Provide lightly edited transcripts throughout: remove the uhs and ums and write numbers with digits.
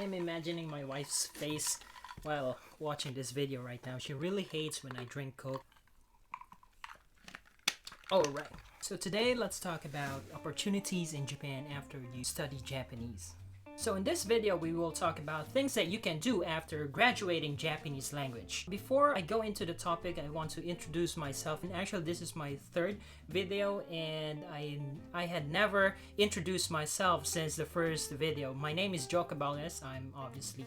I'm imagining my wife's face while watching this video right now. She really hates when I drink Coke. Alright, so today let's talk about opportunities in Japan after you study Japanese. So in this video, we will talk about things that you can do after graduating Japanese language. Before I go into the topic, I want to introduce myself. And actually, this is my third video, and I had never introduced myself since the first video. My name is Joe Cabales. I'm obviously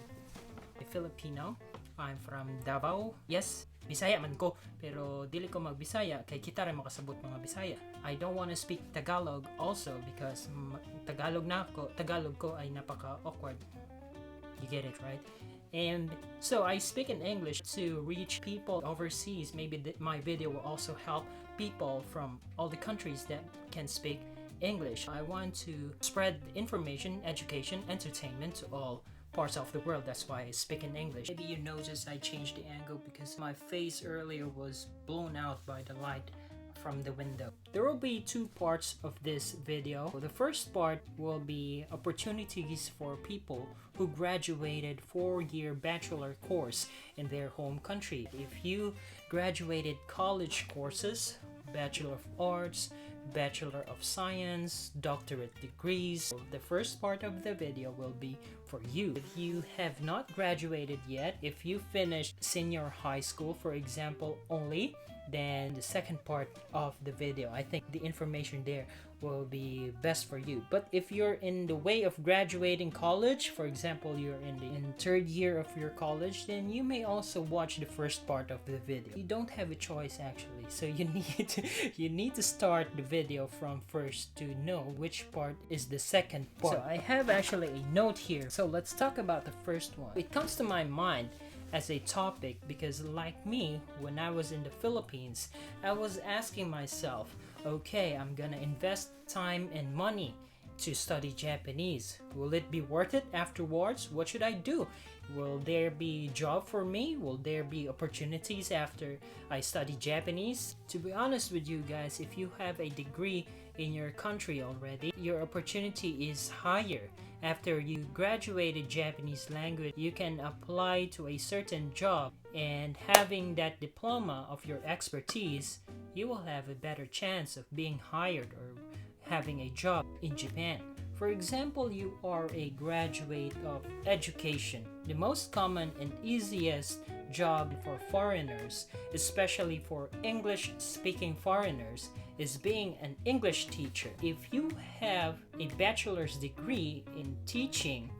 a Filipino. I'm from Davao. Yes, Bisaya man ko, pero dili ko mag-Bisaya kay kita rin makasabot mga Bisaya. I don't want to speak Tagalog also because Tagalog ko ay napaka-awkward. You get it, right? And so I speak in English to reach people overseas. Maybe my video will also help people from all the countries that can speak English. I want to spread information, education, entertainment to all parts of the world. That's why I speak in English. Maybe you noticed I changed the angle because my face earlier was blown out by the light from the window. There will be two parts of this video. The first part will be opportunities for people who graduated 4-year bachelor course in their home country. If you graduated college courses, Bachelor of Arts, Bachelor of Science, doctorate degrees. The first part of the video will be for you. If you have not graduated yet, if you finished senior high school, for example, only, then the second part of the video, I think the information there will be best for you. But if you're in the way of graduating college, for example, you're in third year of your college, then you may also watch the first part of the video. You don't have a choice actually, so you need to start the video from first to know which part is the second part. So I have actually a note here. So let's talk about the first one. It comes to my mind as a topic because, like me, when I was in the Philippines, I was asking myself, okay, I'm gonna invest time and money to study Japanese. Will it be worth it afterwards? What should I do? Will there be a job for me? Will there be opportunities after I study Japanese? To be honest with you guys, if you have a degree in your country already, your opportunity is higher. After you graduated Japanese language, you can apply to a certain job, and having that diploma of your expertise, you will have a better chance of being hired or having a job in Japan. For example, you are a graduate of education. The most common and easiest job for foreigners, especially for English-speaking foreigners, is being an English teacher. If you have a bachelor's degree in teaching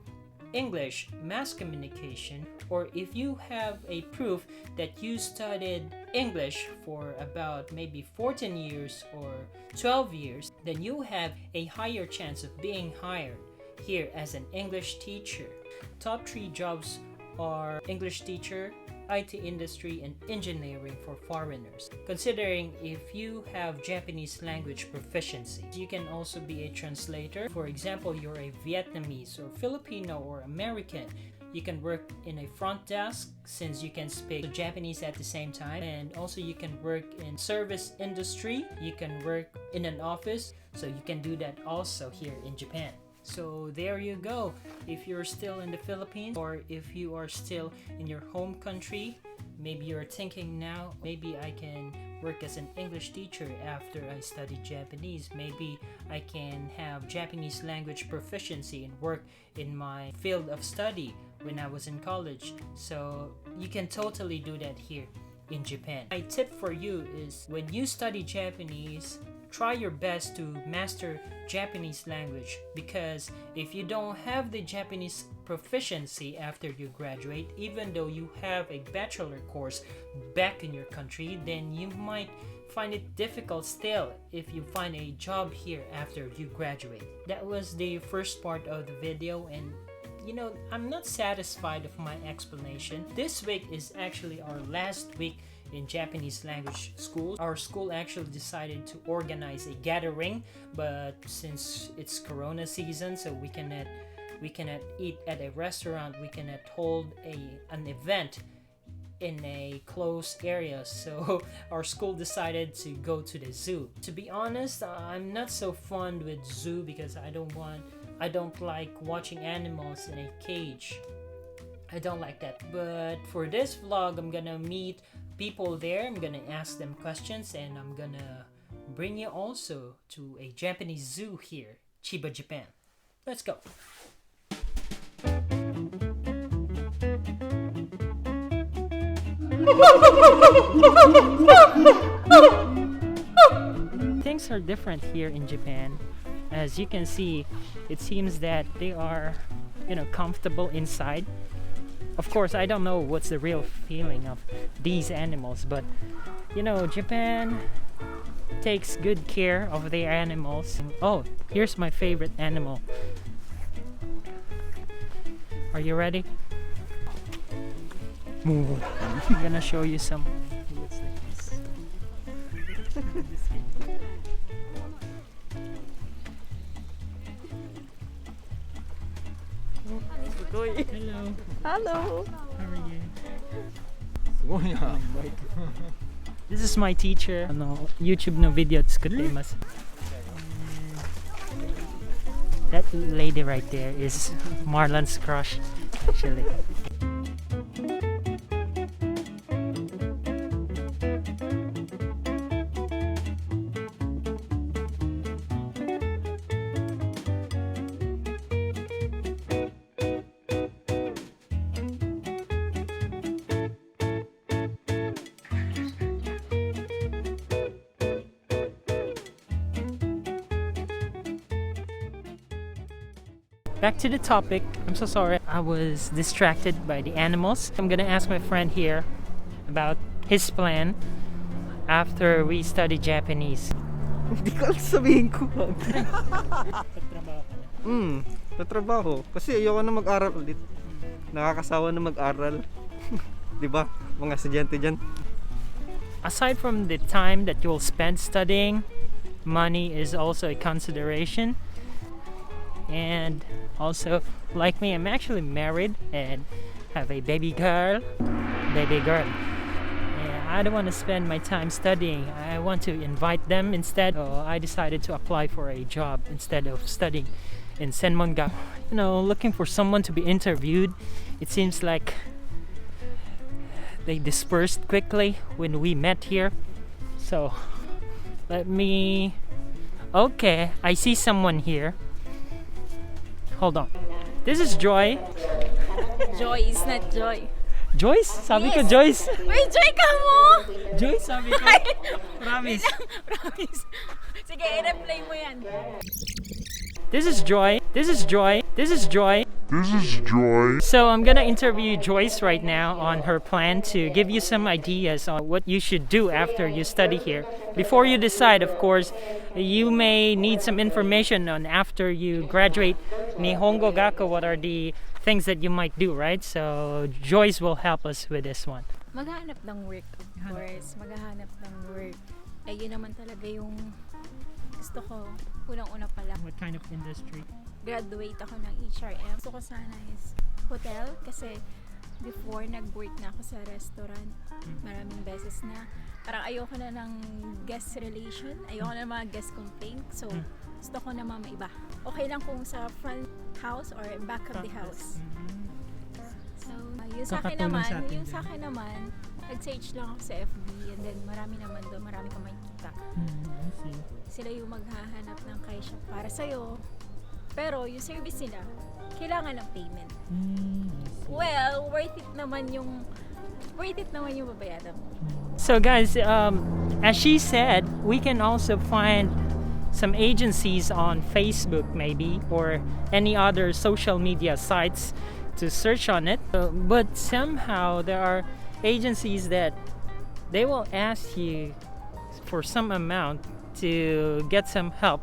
English, mass communication, or if you have a proof that you studied English for about maybe 14 years or 12 years, then you have a higher chance of being hired here as an English teacher. Top 3 jobs are English teacher, IT industry, and engineering for foreigners. Considering if you have Japanese language proficiency, you can also be a translator. For example, you're a Vietnamese or Filipino or American. You can work in a front desk since you can speak Japanese at the same time, and also you can work in service industry. You can work in an office, so you can do that also here in Japan. So there you go. If you're still in the Philippines or if you are still in your home country, maybe you're thinking now, maybe I can work as an English teacher after I study Japanese. Maybe I can have Japanese language proficiency and work in my field of study when I was in college. So you can totally do that here in Japan. My tip for you is when you study Japanese, try your best to master Japanese language, because if you don't have the Japanese proficiency after you graduate, even though you have a bachelor course back in your country, then you might find it difficult still if you find a job here after you graduate. That was the first part of the video, and you know, I'm not satisfied with my explanation. This week is actually our last week in Japanese language school. Our school actually decided to organize a gathering, but since it's Corona season, so we cannot eat at a restaurant, we cannot hold an event in a closed area, so our school decided to go to the zoo. To be honest, I'm not so fond with zoo because I don't want I don't like watching animals in a cage. I don't like that. But for this vlog, I'm gonna meet people there. I'm gonna ask them questions, and I'm gonna bring you also to a Japanese zoo here, Chiba, Japan. Let's go. Things are different here in Japan. As you can see, it seems that they are, comfortable inside. Of course, I don't know what's the real feeling of these animals, but Japan takes good care of their animals. Oh, here's my favorite animal. Are you ready? Move. I'm gonna show you some. Hello. Hello. How are you? This is my teacher. YouTube no video tsukuteimasu. That lady right there is Marlon's crush, actually. Back to the topic. I'm so sorry. I was distracted by the animals. I'm gonna ask my friend here about his plan after we study Japanese. Hindi ko alam sabihin ko. Tatrabaho. Kasi ayoko na mag-aral ulit. Nakakasawa na mag-aral. Diba? Mga estudyante dyan. Aside from the time that you will spend studying, money is also a consideration. And also, like me, I'm actually married and have a baby girl. And I don't want to spend my time studying. I want to invite them instead. So I decided to apply for a job instead of studying in Senmonga. Looking for someone to be interviewed. It seems like they dispersed quickly when we met here. So okay, I see someone here. Hold on. This is Joy. Joy is not Joy. Joyce? Sabi ko Joyce. Wait, Joy ka mo! Joyce, sabi ko. Promise. Promise. Sige, i-replay mo yan. This is Joy. So I'm gonna interview Joyce right now on her plan to give you some ideas on what you should do after you study here. Before you decide, of course, you may need some information on after you graduate Nihongo Gaku, what are the things that you might do, right? So Joyce will help us with this one. Maghahanap ng work, of course. Maghahanap ng work. Yun naman talaga yung gusto ko. Unang-una pa lang. What kind of industry? Graduate ako ng HRM. Gusto ko sana is hotel kasi before nag-work na ako sa restaurant. Maraming beses na. Parang ayoko na ng guest relation. Ayoko na ng mga guest complaint. So, gusto ko naman maiba. Okay lang kung sa front house or back of the house. So, yung sa akin naman, nag-search lang ako sa FB and then marami naman doon, marami kang makikita. Sila yung maghahanap ng kaisya para sa'yo. Pero yung service nila, kailangan ng payment. Well, worth it naman yung babayaran mo. So guys, as she said, we can also find some agencies on Facebook maybe or any other social media sites to search on it. But somehow there are agencies that they will ask you for some amount to get some help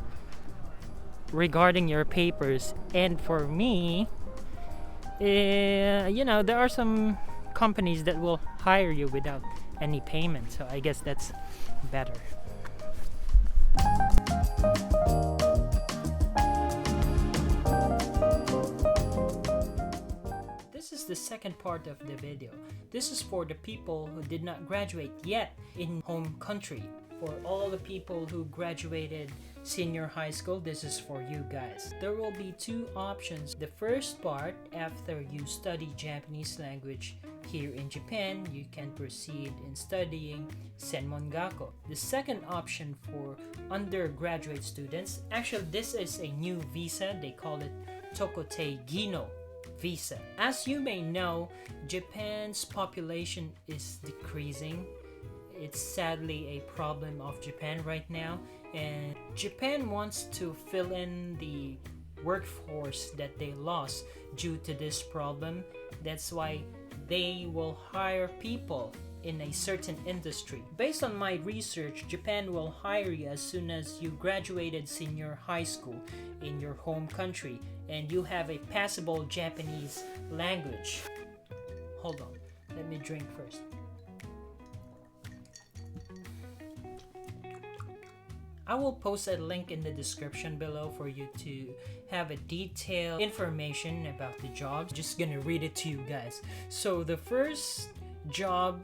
regarding your papers. And for me, there are some companies that will hire you without any payment, so I guess that's better. This is the second part of the video. This is for the people who did not graduate yet in home country. For all the people who graduated senior high school, this is for you guys. There will be two options. The first part, after you study Japanese language here in Japan, you can proceed in studying Senmongako. The second option for undergraduate students, actually this is a new visa, they call it Tokutei ginou visa. As you may know, Japan's population is decreasing. It's sadly a problem of Japan right now, and Japan wants to fill in the workforce that they lost due to this problem. That's why they will hire people in a certain industry. Based on my research, Japan will hire you as soon as you graduated senior high school in your home country and you have a passable Japanese language. Hold on, let me drink first. I will post a link in the description below for you to have a detailed information about the jobs. Just gonna read it to you guys. So the first job,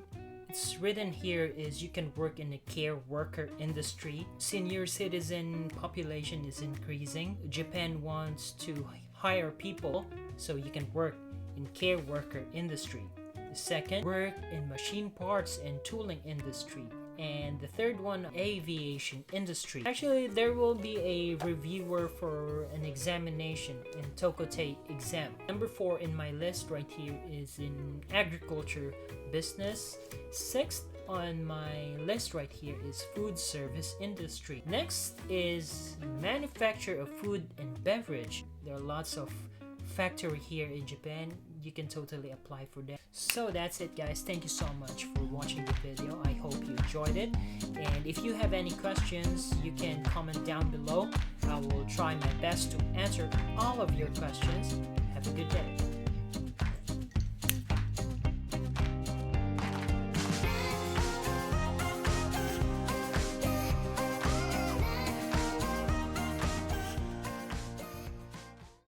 it's written here, is you can work in the care worker industry. Senior citizen population is increasing. Japan wants to hire people so you can work in care worker industry. The second, work in machine parts and tooling industry. And the third one, aviation industry. Actually, there will be a reviewer for an examination in Tokutei exam. Number 4 in my list right here is in agriculture business. Sixth on my list right here is food service industry. Next is manufacture of food and beverage. There are lots of factory here in Japan. You can totally apply for that. So that's it, guys. Thank you so much for watching the video. I hope you enjoyed it, and if you have any questions, you can comment down below. I will try my best to answer all of your questions. Have a good day.